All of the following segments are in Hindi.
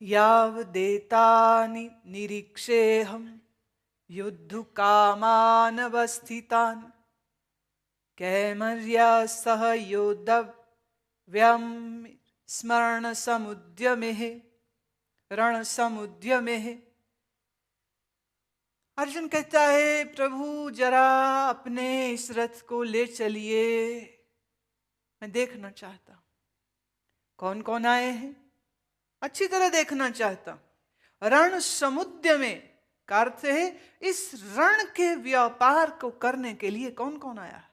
यावदेतानि निरीक्षेऽहं युद्धकामानवस्थितान् कैमर्या सह योद्धव्यं स्मरण समुद्यमेः रण समुद्यमेः। अर्जुन कहता है, प्रभु जरा अपने इस रथ को ले चलिए, मैं देखना चाहता हूं कौन कौन आए हैं, अच्छी तरह देखना चाहता हूं। रण समुद्र में का अर्थ है इस रण के व्यापार को करने के लिए कौन कौन आया,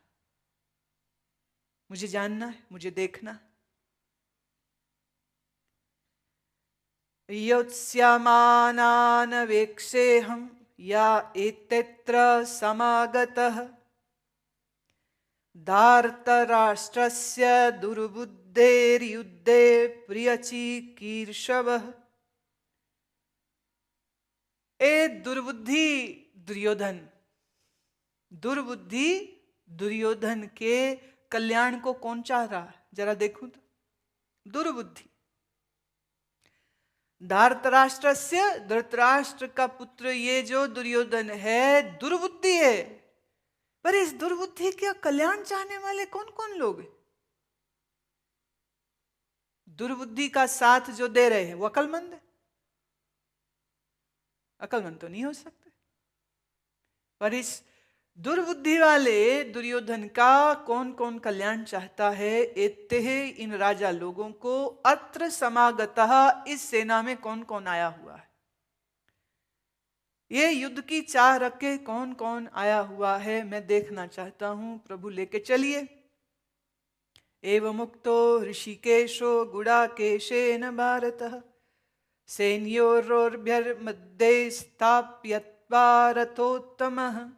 मुझे जानना है, मुझे देखना है। योत्स्यमानान् वेक्षेऽहं या एतत्र समागतः धार्तराष्ट्रस्य दुर्बुद्धेर्युद्धे प्रियचिकीर्षवः। ए दुर्बुद्धि दुर्योधन, दुर्बुद्धि दुर्योधन के कल्याण को कौन चाह रहा है, जरा देखूं तो। दुर्बुद्धि धार्तराष्ट्रस्य, धृतराष्ट्र का पुत्र ये जो दुर्योधन है दुर्बुद्धि है, पर इस दुर्बुद्धि का कल्याण चाहने वाले कौन कौन लोग हैं? दुर्बुद्धि का साथ जो दे रहे हैं वो अकलमंद है? अकलमंद तो नहीं हो सकते, पर इस दुर्बुद्धि वाले दुर्योधन का कौन कौन कल्याण चाहता है? एतेह, इन राजा लोगों को, अत्र समागतः, इस सेना में कौन कौन आया हुआ है, ये युद्ध की चाह रखे कौन कौन आया हुआ है, मैं देखना चाहता हूं, प्रभु लेके चलिए। एवं मुक्तो ऋषिकेशो गुडाकेशेन भारतः सैन्योर्भ्यर्मध्ये स्थाप्यत्वा रथोत्तमः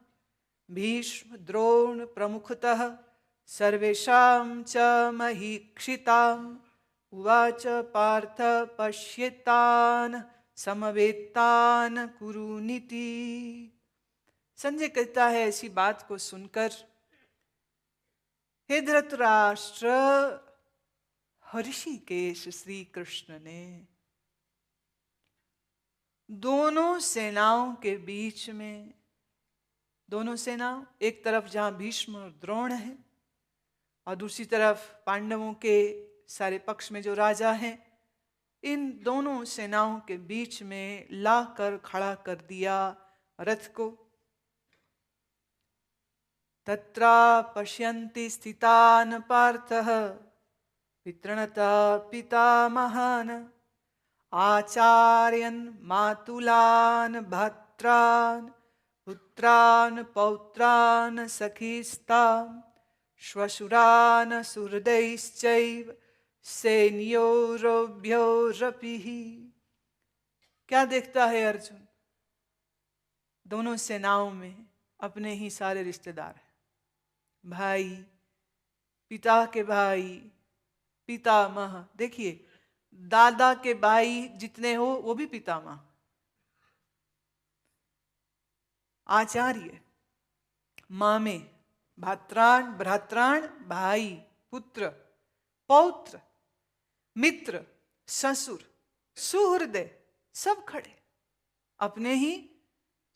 भीष्म द्रोण प्रमुखतः सर्वेषां च महीक्षिताम् उवाच पार्थ पश्येतान् समवेतान् कुरुनीति। संजय कहता है, ऐसी बात को सुनकर हे धृतराष्ट्र, ऋषिकेश श्री कृष्ण ने दोनों सेनाओं के बीच में, दोनों सेनाओं, एक तरफ जहां भीष्म और द्रोण है और दूसरी तरफ पांडवों के सारे पक्ष में जो राजा हैं, इन दोनों सेनाओं के बीच में लाकर खड़ा कर दिया रथ को। तत्रा पश्यन्ति स्थितान् पार्थः पितृणता पितामहान् आचार्यन् मातुलान् भ्रात्रान् पुत्रान् पौत्रान् सखीस्ताम् श्वशुरान् सुहृदैश्चैव सैन्योरभ्योरपि। क्या देखता है अर्जुन? दोनों सेनाओं में अपने ही सारे रिश्तेदार हैं, भाई, पिता के भाई, पितामह। देखिए, दादा के भाई जितने हो वो भी पितामह, आचार्य, मामे, भ्रात्राण, भ्रात्राण भाई, पुत्र, पौत्र, मित्र, ससुर, सुहृदय, सब खड़े, अपने ही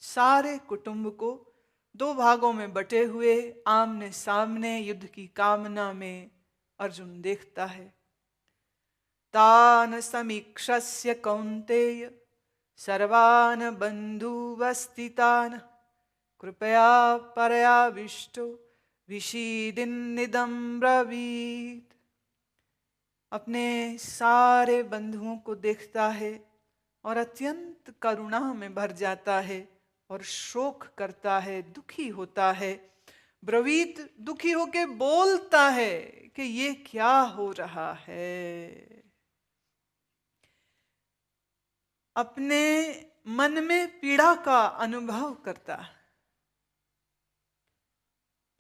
सारे कुटुंब को दो भागों में बटे हुए आमने सामने युद्ध की कामना में अर्जुन देखता है। तान समीक्षस्य कौन्तेय सर्वान् बन्धुवस्थितान् कृपया परयाविष्टो विषीदिन्निदं ब्रवीत्। अपने सारे बंधुओं को देखता है और अत्यंत करुणा में भर जाता है और शोक करता है, दुखी होता है। ब्रवीत, दुखी होके बोलता है कि ये क्या हो रहा है। अपने मन में पीड़ा का अनुभव करता है,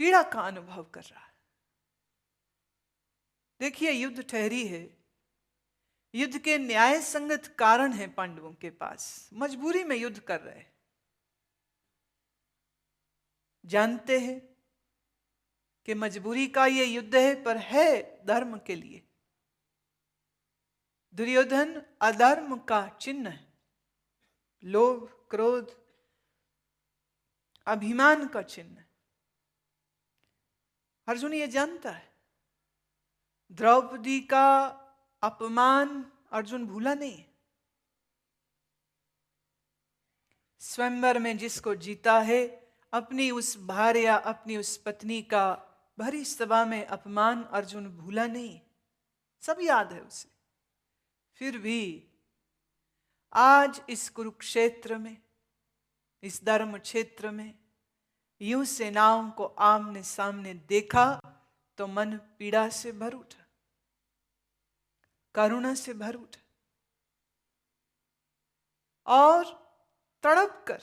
पीड़ा का अनुभव कर रहा है। देखिए, युद्ध ठहरी है, युद्ध के न्याय संगत कारण है पांडवों के पास, मजबूरी में युद्ध कर रहे हैं, जानते हैं कि मजबूरी का ये युद्ध है, पर है धर्म के लिए। दुर्योधन अधर्म का चिन्ह है, लोभ, क्रोध, अभिमान का चिन्ह है। अर्जुन ये जानता है। द्रौपदी का अपमान अर्जुन भूला नहीं। स्वयंवर में जिसको जीता है, अपनी उस भार्या, अपनी उस पत्नी का भरी सभा में अपमान अर्जुन भूला नहीं, सब याद है उसे। फिर भी आज इस कुरुक्षेत्र में, इस धर्म क्षेत्र में यूं सेनाओं को आमने सामने देखा तो मन पीड़ा से भर उठा, करुणा से भर उठा, और तड़प कर,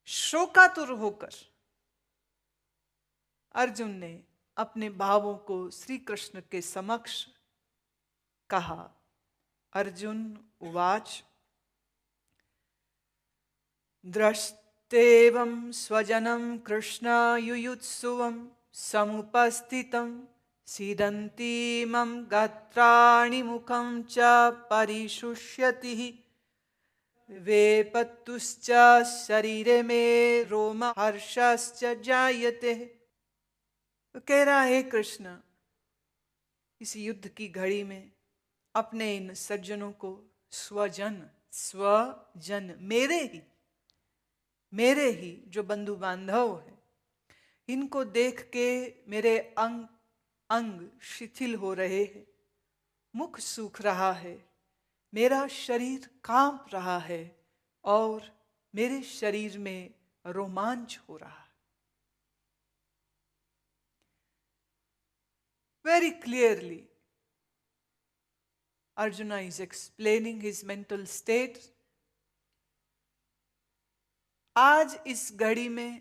शोकातुर होकर अर्जुन ने अपने भावों को श्री कृष्ण के समक्ष कहा। अर्जुन उवाच दृष्टेवं स्वजनं कृष्ण युयुत्सुवं समुपस्थितं सीदन्तीमं गात्राणि मुखं च परिशुष्यति वेपत्तुश्च शरीरे में रोम हर्षश्च जायते। तो कह रहा है कृष्ण, इस युद्ध की घड़ी में अपने इन सज्जनों को, स्वजन, स्वजन मेरे ही जो बंधु बांधव है, इनको देख के मेरे अंग अंग शिथिल हो रहे हैं, मुख सूख रहा है, मेरा शरीर कांप रहा है और मेरे शरीर में रोमांच हो रहा है। Very clearly, Arjuna is explaining his mental state. आज इस घड़ी में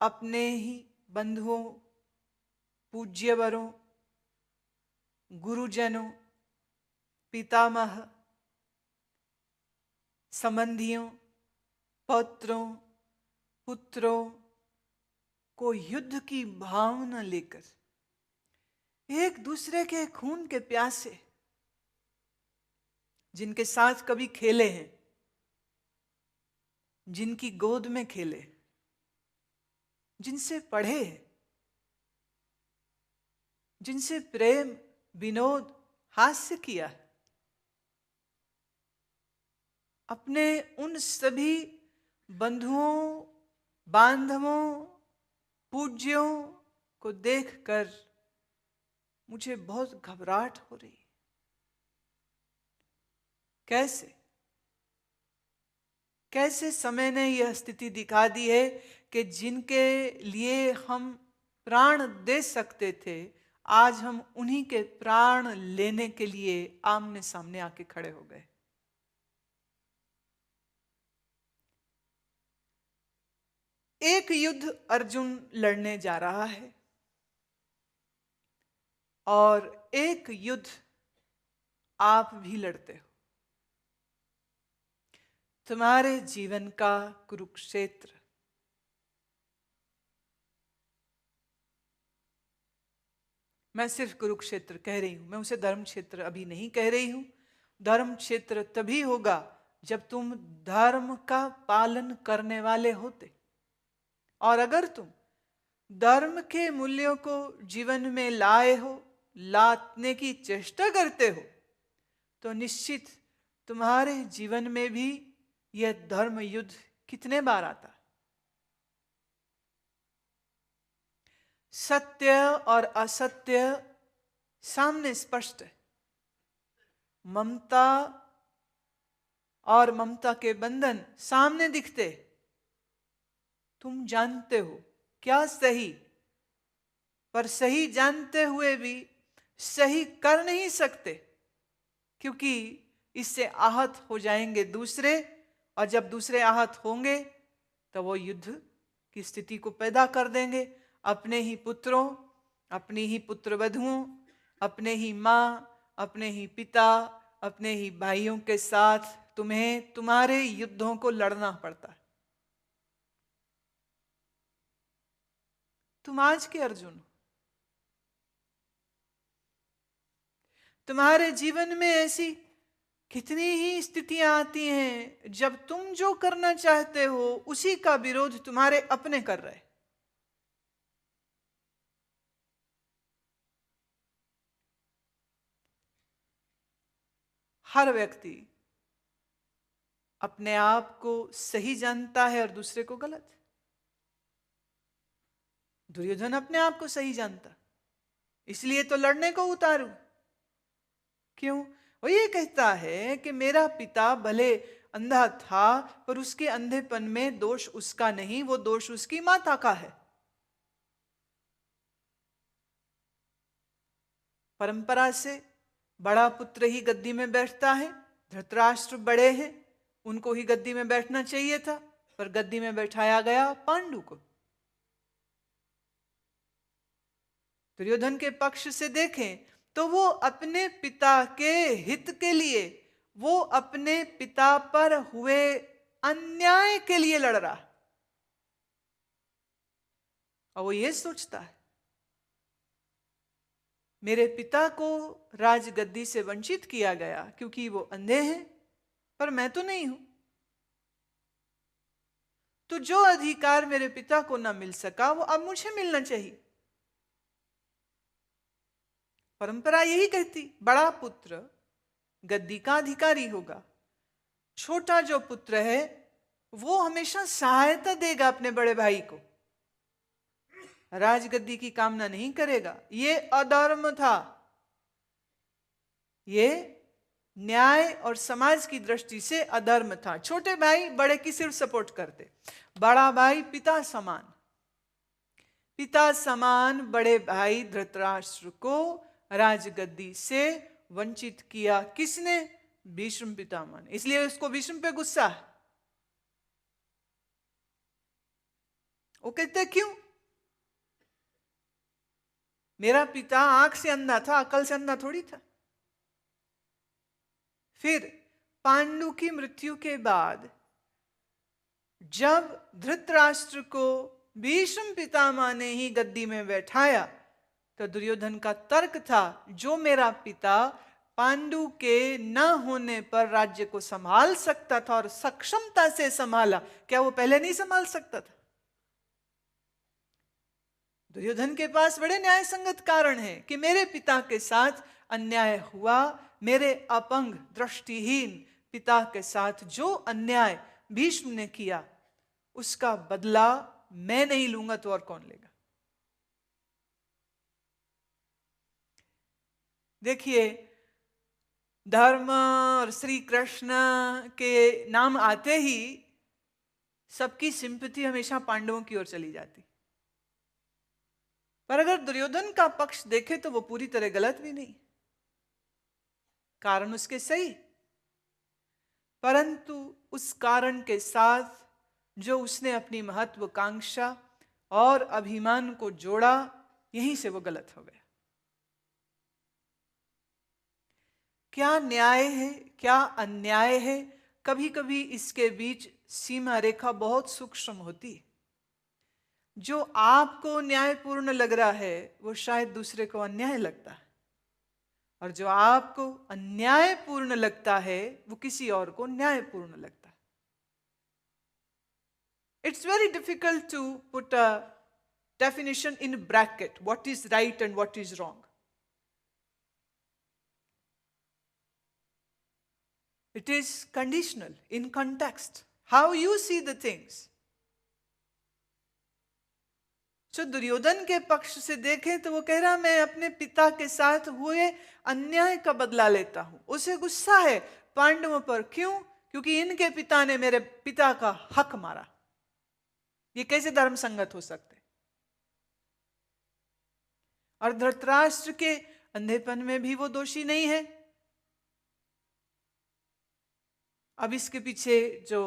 अपने ही बंधुओं, पूज्यवरों, गुरुजनों, पितामह, संबंधियों, पौत्रों, पुत्रों को युद्ध की भावना लेकर, एक दूसरे के खून के प्यासे, जिनके साथ कभी खेले हैं, जिनकी गोद में खेले, जिनसे पढ़े, जिनसे प्रेम, विनोद, हास्य किया, अपने उन सभी बंधुओं, बांधवों, पूज्यों को देखकर मुझे बहुत घबराहट हो रही। कैसे समय ने यह स्थिति दिखा दी है कि जिनके लिए हम प्राण दे सकते थे, आज हम उन्हीं के प्राण लेने के लिए आमने सामने आके खड़े हो गए। एक युद्ध अर्जुन लड़ने जा रहा है और एक युद्ध आप भी लड़ते हो। तुम्हारे जीवन का कुरुक्षेत्र, मैं सिर्फ कुरुक्षेत्र कह रही हूं, मैं उसे धर्म क्षेत्र अभी नहीं कह रही हूं। धर्म क्षेत्र तभी होगा जब तुम धर्म का पालन करने वाले होते, और अगर तुम धर्म के मूल्यों को जीवन में लाए हो, लाने की चेष्टा करते हो, तो निश्चित तुम्हारे जीवन में भी यह धर्म युद्ध कितने बार आता है। सत्य और असत्य सामने स्पष्ट है। ममता और ममता के बंधन सामने दिखते। तुम जानते हो क्या सही, पर सही जानते हुए भी सही कर नहीं सकते, क्योंकि इससे आहत हो जाएंगे दूसरे, और जब दूसरे आहत होंगे तो वो युद्ध की स्थिति को पैदा कर देंगे। अपने ही पुत्रों, अपनी ही पुत्रवधुओं, अपने ही माँ, अपने ही पिता, अपने ही भाइयों के साथ तुम्हें तुम्हारे युद्धों को लड़ना पड़ता है। तुम आज के अर्जुन हो। तुम्हारे जीवन में ऐसी कितनी ही स्थितियां आती हैं जब तुम जो करना चाहते हो उसी का विरोध तुम्हारे अपने कर रहे। हर व्यक्ति अपने आप को सही जानता है और दूसरे को गलत। दुर्योधन अपने आप को सही जानता, इसलिए तो लड़ने को उतारू। क्यों? वो ये कहता है कि मेरा पिता भले अंधा था, पर उसके अंधेपन में दोष उसका नहीं, वो दोष उसकी माता का है। परंपरा से बड़ा पुत्र ही गद्दी में बैठता है। धृतराष्ट्र बड़े हैं, उनको ही गद्दी में बैठना चाहिए था, पर गद्दी में बैठाया गया पांडु को। दुर्योधन के पक्ष से देखें तो वो अपने पिता के हित के लिए, वो अपने पिता पर हुए अन्याय के लिए लड़ रहा, और वो ये सोचता है मेरे पिता को राजगद्दी से वंचित किया गया क्योंकि वो अंधे हैं, पर मैं तो नहीं हूं, तो जो अधिकार मेरे पिता को ना मिल सका वो अब मुझे मिलना चाहिए। परंपरा यही कहती, बड़ा पुत्र गद्दी का अधिकारी होगा, छोटा जो पुत्र है वो हमेशा सहायता देगा अपने बड़े भाई को, राजगद्दी की कामना नहीं करेगा। ये अधर्म था, ये न्याय और समाज की दृष्टि से अधर्म था। छोटे भाई बड़े की सिर्फ सपोर्ट करते, बड़ा भाई पिता समान, पिता समान बड़े भाई धृतराष्ट्र को राजगद्दी से वंचित किया। किसने? भीष्म पितामह ने। इसलिए उसको भीष्म पे गुस्सा है। वो कहते क्यों? मेरा पिता आंख से अंधा था, अकल से अंधा थोड़ी था। फिर पांडु की मृत्यु के बाद जब धृतराष्ट्र को भीष्म पितामह ने ही गद्दी में बैठाया, तो दुर्योधन का तर्क था जो मेरा पिता पांडु के न होने पर राज्य को संभाल सकता था और सक्षमता से संभाला, क्या वो पहले नहीं संभाल सकता था? दुर्योधन के पास बड़े न्याय संगत कारण है कि मेरे पिता के साथ अन्याय हुआ, मेरे अपंग दृष्टिहीन पिता के साथ जो अन्याय भीष्म ने किया उसका बदला मैं नहीं लूंगा तो और कौन लेगा? देखिए, धर्म और श्री कृष्ण के नाम आते ही सबकी सिंपैथी हमेशा पांडवों की ओर चली जाती, पर अगर दुर्योधन का पक्ष देखे तो वो पूरी तरह गलत भी नहीं, कारण उसके सही, परंतु उस कारण के साथ जो उसने अपनी महत्वाकांक्षा और अभिमान को जोड़ा, यहीं से वो गलत हो गया। क्या न्याय है, क्या अन्याय है, कभी कभी इसके बीच सीमा रेखा बहुत सूक्ष्म होती है। जो आपको न्यायपूर्ण लग रहा है वो शायद दूसरे को अन्याय लगता है, और जो आपको अन्यायपूर्ण लगता है वो किसी और को न्यायपूर्ण लगता है। It's very difficult to put a definition in bracket, what is right and what is wrong. It is conditional, in context, how you see the things. जो दुर्योधन के पक्ष से देखें तो वो कह रहा मैं अपने पिता के साथ हुए अन्याय का बदला लेता हूं। उसे गुस्सा है पांडवों पर। क्यों? क्योंकि इनके पिता ने मेरे पिता का हक मारा। ये कैसे धर्म संगत हो सकते? और धृतराष्ट्र के अंधेपन में भी वो दोषी नहीं है। अब इसके पीछे जो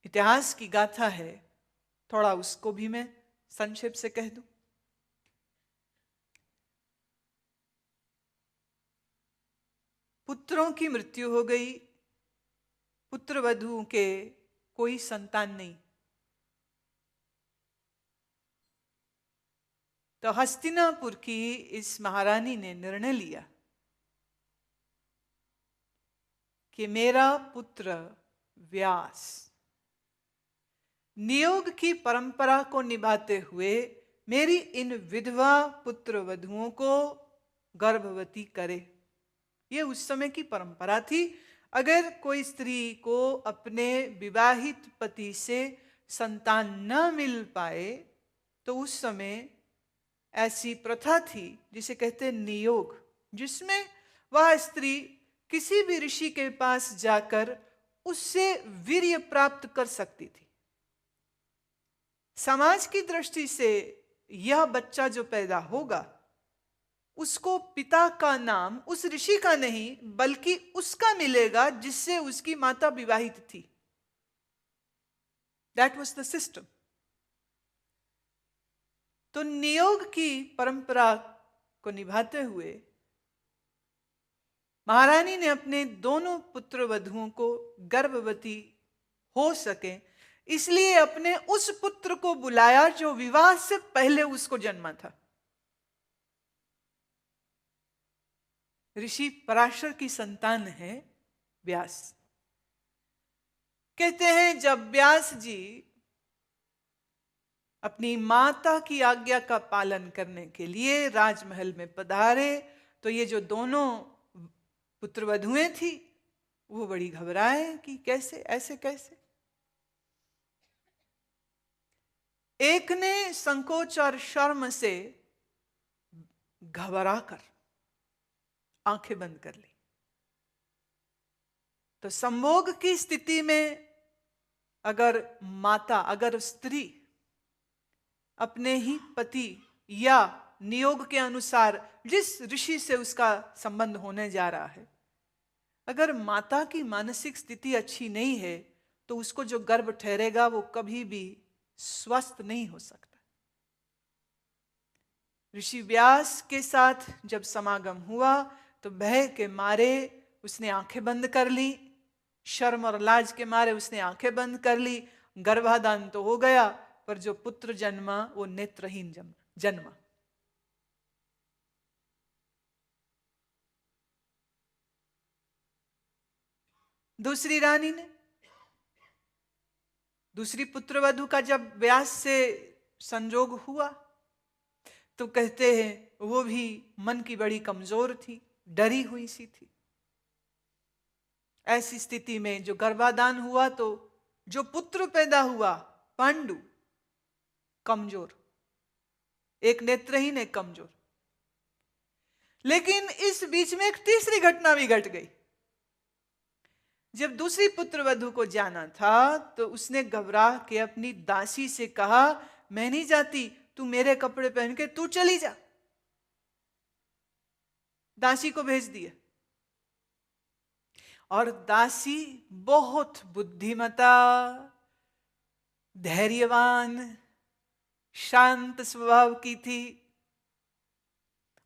इतिहास की गाथा है, थोड़ा उसको भी मैं संक्षेप से कह दूं। पुत्रों की मृत्यु हो गई, पुत्रवधू के कोई संतान नहीं। तो हस्तिनापुर की इस महारानी ने निर्णय लिया कि मेरा पुत्र व्यास नियोग की परंपरा को निभाते हुए मेरी इन विधवा पुत्र वधुओं को गर्भवती करे। ये उस समय की परंपरा थी। अगर कोई स्त्री को अपने विवाहित पति से संतान न मिल पाए तो उस समय ऐसी प्रथा थी जिसे कहते नियोग, जिसमें वह स्त्री किसी भी ऋषि के पास जाकर उससे वीर्य प्राप्त कर सकती थी। समाज की दृष्टि से यह बच्चा जो पैदा होगा उसको पिता का नाम उस ऋषि का नहीं बल्कि उसका मिलेगा जिससे उसकी माता विवाहित थी। That was the system. तो नियोग की परंपरा को निभाते हुए महारानी ने अपने दोनों पुत्र वधुओं को गर्भवती हो सके इसलिए अपने उस पुत्र को बुलाया जो विवाह से पहले उसको जन्मा था। ऋषि पराशर की संतान है व्यास। कहते हैं जब व्यास जी अपनी माता की आज्ञा का पालन करने के लिए राजमहल में पधारे तो ये जो दोनों पुत्रवधुएं थी वो बड़ी घबराए कि कैसे, ऐसे कैसे। एक ने संकोच और शर्म से घबराकर आंखें बंद कर ली। तो संभोग की स्थिति में अगर माता, अगर स्त्री अपने ही पति या नियोग के अनुसार जिस ऋषि से उसका संबंध होने जा रहा है, अगर माता की मानसिक स्थिति अच्छी नहीं है तो उसको जो गर्भ ठहरेगा वो कभी भी स्वस्थ नहीं हो सकता। ऋषि व्यास के साथ जब समागम हुआ तो भय के मारे उसने आंखें बंद कर ली, शर्म और लाज के मारे उसने आंखें बंद कर ली। गर्भाधान तो हो गया पर जो पुत्र जन्मा वो नेत्रहीन जन्मा। दूसरी रानी ने, दूसरी पुत्रवधु का जब व्यास से संजोग हुआ तो कहते हैं वो भी मन की बड़ी कमजोर थी, डरी हुई सी थी। ऐसी स्थिति में जो गर्भाधान हुआ तो जो पुत्र पैदा हुआ पांडु कमजोर, एक नेत्रहीन एक कमजोर। लेकिन इस बीच में एक तीसरी घटना भी घट गई। जब दूसरी पुत्रवधु को जाना था तो उसने घबरा के अपनी दासी से कहा मैं नहीं जाती, तू मेरे कपड़े पहन के तू चली जा। दासी को भेज दिया और दासी बहुत बुद्धिमता, धैर्यवान, शांत स्वभाव की थी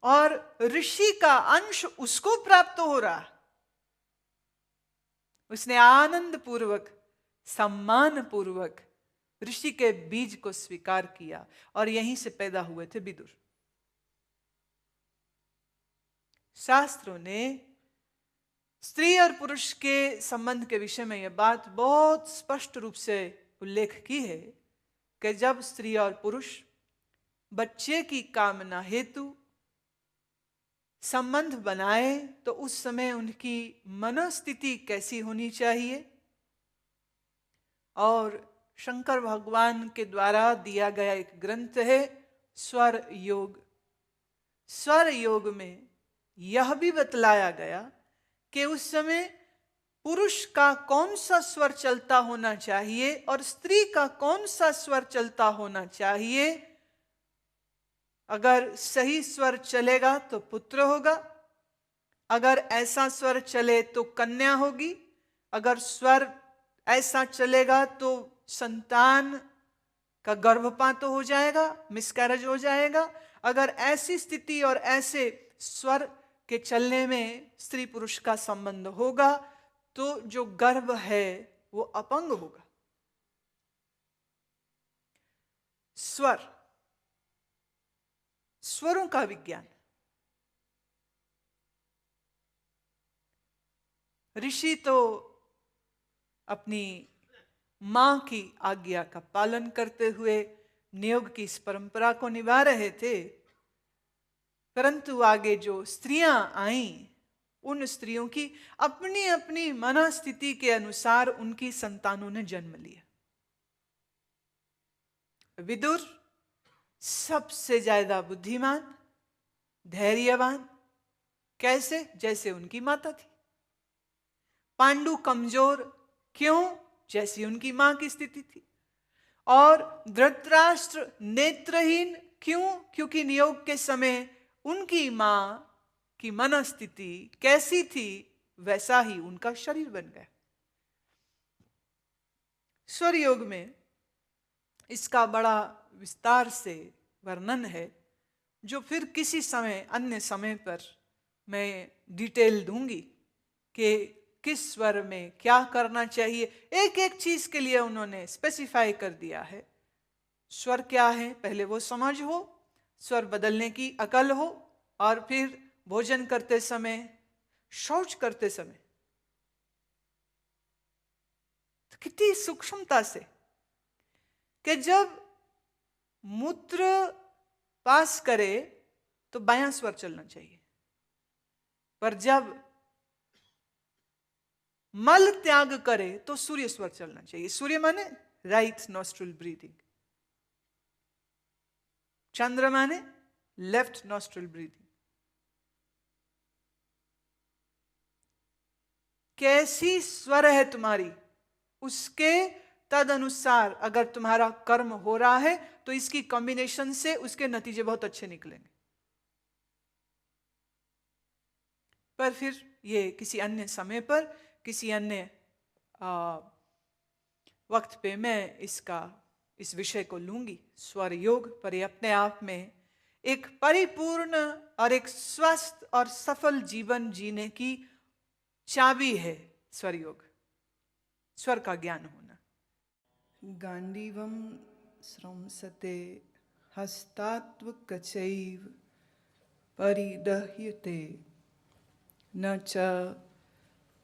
और ऋषि का अंश उसको प्राप्त हो रहा। उसने आनंद पूर्वक, सम्मान पूर्वक ऋषि के बीज को स्वीकार किया और यहीं से पैदा हुए थे विदुर। शास्त्रों ने स्त्री और पुरुष के संबंध के विषय में यह बात बहुत स्पष्ट रूप से उल्लेख की है कि जब स्त्री और पुरुष बच्चे की कामना हेतु संबंध बनाए तो उस समय उनकी मनोस्थिति कैसी होनी चाहिए। और शंकर भगवान के द्वारा दिया गया एक ग्रंथ है स्वर योग। स्वर योग में यह भी बतलाया गया कि उस समय पुरुष का कौन सा स्वर चलता होना चाहिए और स्त्री का कौन सा स्वर चलता होना चाहिए। अगर सही स्वर चलेगा तो पुत्र होगा, अगर ऐसा स्वर चले तो कन्या होगी, अगर स्वर ऐसा चलेगा तो संतान का गर्भपात तो हो जाएगा, मिसकैरेज हो जाएगा। अगर ऐसी स्थिति और ऐसे स्वर के चलने में स्त्री पुरुष का संबंध होगा तो जो गर्भ है वो अपंग होगा। स्वर स्वरों का विज्ञान। ऋषि तो अपनी मां की आज्ञा का पालन करते हुए नियोग की इस परंपरा को निभा रहे थे, परंतु आगे जो स्त्रियां आईं, उन स्त्रियों की अपनी अपनी मनस्थिति के अनुसार उनकी संतानों ने जन्म लिया। विदुर सबसे ज्यादा बुद्धिमान, धैर्यवान, कैसे? जैसे उनकी माता थी। पांडु कमजोर, क्यों? जैसी उनकी मां की स्थिति थी। और धृतराष्ट्र नेत्रहीन, क्यों? क्योंकि नियोग के समय उनकी मां की मनस्थिति कैसी थी, वैसा ही उनका शरीर बन गया। स्वर योग में इसका बड़ा विस्तार से वर्णन है, जो फिर किसी समय, अन्य समय पर मैं डिटेल दूंगी कि किस स्वर में क्या करना चाहिए। एक एक चीज के लिए उन्होंने स्पेसिफाई कर दिया है। स्वर क्या है पहले वो समझ हो, स्वर बदलने की अकल हो, और फिर भोजन करते समय, शौच करते समय तो कितनी सूक्ष्मता से कि जब मूत्र पास करे तो बायां स्वर चलना चाहिए, पर जब मल त्याग करे तो सूर्य स्वर चलना चाहिए। सूर्य माने राइट नॉस्ट्रिल ब्रीदिंग, चंद्र माने लेफ्ट नॉस्ट्रिल ब्रीदिंग। कैसी स्वर है तुम्हारी, उसके तद अनुसार अगर तुम्हारा कर्म हो रहा है तो इसकी कॉम्बिनेशन से उसके नतीजे बहुत अच्छे निकलेंगे। पर फिर ये किसी अन्य समय पर, किसी अन्य वक्त पे मैं इस विषय को लूंगी। स्वर योग पर अपने आप में एक परिपूर्ण और एक स्वस्थ और सफल जीवन जीने की चाबी है स्वर योग, स्वर का ज्ञान होना। गांडीवम स्रंसते हस्तात्वकचैव परिदह्यते न च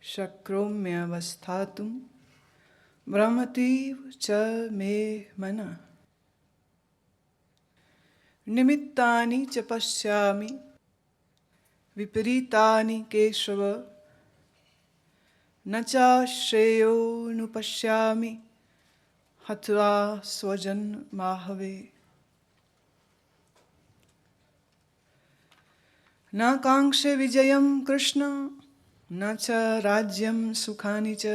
शक्रोम्यवस्थातुं भ्रमतीव च मे मनः। निमित्तानि च पश्यामि विपरीतानि केशव न च श्रेयोनुपश्यामि हत्वा स्वजन्माहवे। न कांक्षे विजयं कृष्ण न च राज्यं सुखानि च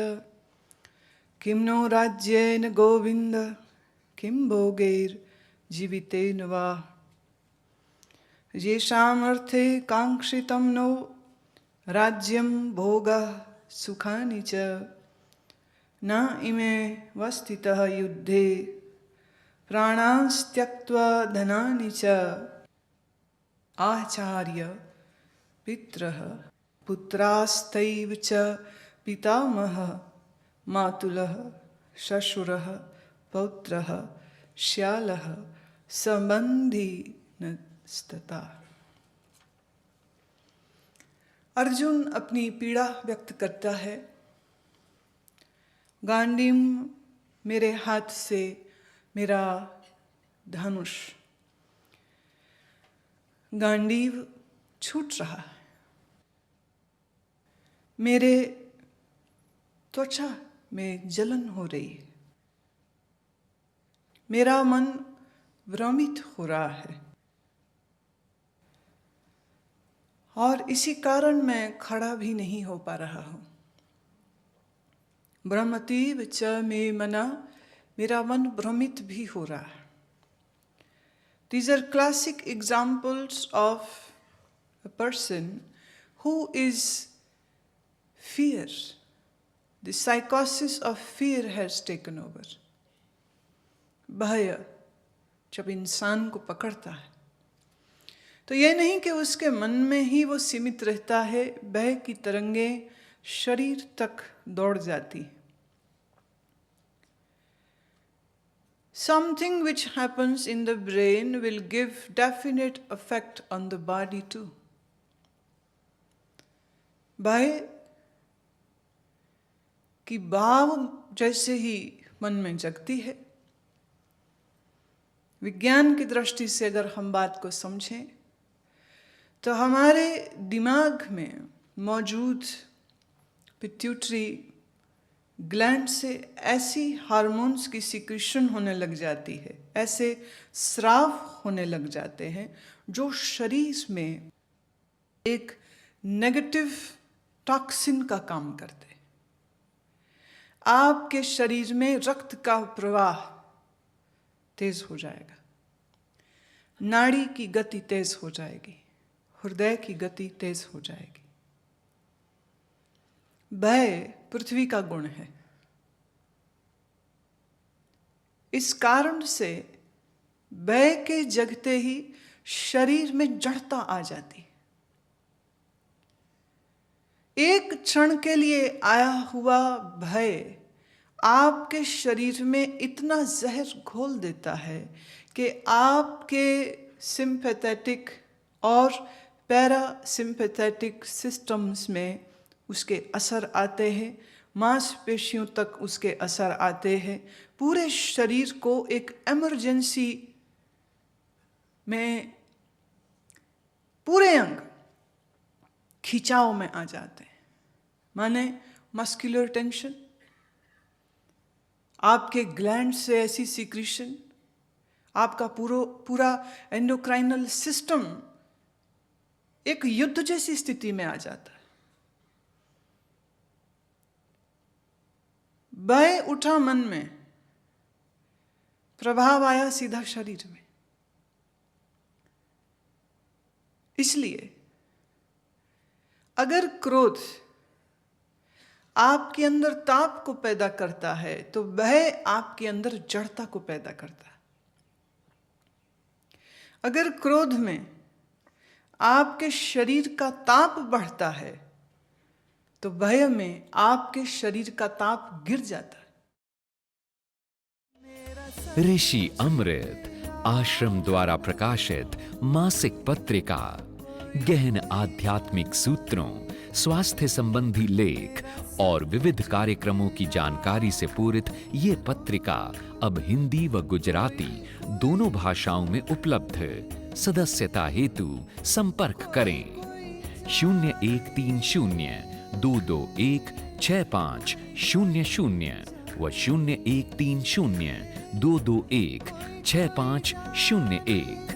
किं नो राज्येन गोविन्द किं भोगैर्जीवितेन वा। येषामर्थे कांक्षितं नो राज्यं भोगः सुखानि च न इमे वस्थितः युद्धे प्राणांस्त्यक्त्वा धनानि च। आचार्य पितरः पुत्रास्तैव च पितामहः मातुलः श्वशुरः पौत्रः श्यालः संबंधी नस्तता। अर्जुन अपनी पीड़ा व्यक्त करता है। गांडीव मेरे हाथ से मेरा धनुष, गांडीव छूट रहा है। मेरे त्वचा में जलन हो रही है। मेरा मन भ्रमित हो रहा है और इसी कारण मैं खड़ा भी नहीं हो पा रहा हूं। भ्रमतीव च मे मना, मेरा मन भ्रमित भी हो रहा है। These are classic examples of a person who is fear. The psychosis of fear has taken over. भय जब इंसान को पकड़ता है तो यह नहीं कि उसके मन में ही वो सीमित रहता है, भय की तरंगें शरीर तक दौड़ जाती। something which happens in the brain will give definite effect on the body too. भय की भाव जैसे ही मन में जगती है, विज्ञान की दृष्टि से अगर हम बात को समझें तो हमारे दिमाग में मौजूद पिट्यूटरी ग्लैंड से ऐसी हार्मोन्स की सिक्रीशन होने लग जाती है, ऐसे स्राव होने लग जाते हैं जो शरीर में एक नेगेटिव टॉक्सिन का काम करते हैं। आपके शरीर में रक्त का प्रवाह तेज हो जाएगा, नाड़ी की गति तेज हो जाएगी, हृदय की गति तेज हो जाएगी। भय पृथ्वी का गुण है। इस कारण से भय के जगते ही शरीर में जड़ता आ जाती। एक क्षण के लिए आया हुआ भय आपके शरीर में इतना जहर घोल देता है कि आपके सिंपैथेटिक और पैरासिम्पैथेटिक सिस्टम्स में उसके असर आते हैं, मांसपेशियों तक उसके असर आते हैं, पूरे शरीर को एक इमरजेंसी में पूरे अंग खिंचाव में आ जाते हैं। माने मस्कुलर टेंशन, आपके ग्लैंड से ऐसी सिक्रीशन, आपका पूरा एंडोक्राइनल सिस्टम एक युद्ध जैसी स्थिति में आ जाता है। भय उठा मन में, प्रभाव आया सीधा शरीर में। इसलिए अगर क्रोध आपके अंदर ताप को पैदा करता है तो भय आपके अंदर जड़ता को पैदा करता है। अगर क्रोध में आपके शरीर का ताप बढ़ता है तो भय में आपके शरीर का ताप गिर जाता है। ऋषि अमृत आश्रम द्वारा प्रकाशित मासिक पत्रिका गहन आध्यात्मिक सूत्रों, स्वास्थ्य संबंधी लेख और विविध कार्यक्रमों की जानकारी से पूरित ये पत्रिका अब हिंदी व गुजराती दोनों भाषाओं में उपलब्ध है। सदस्यता हेतु संपर्क करें 0130-221-6500 व 0130-221-6501।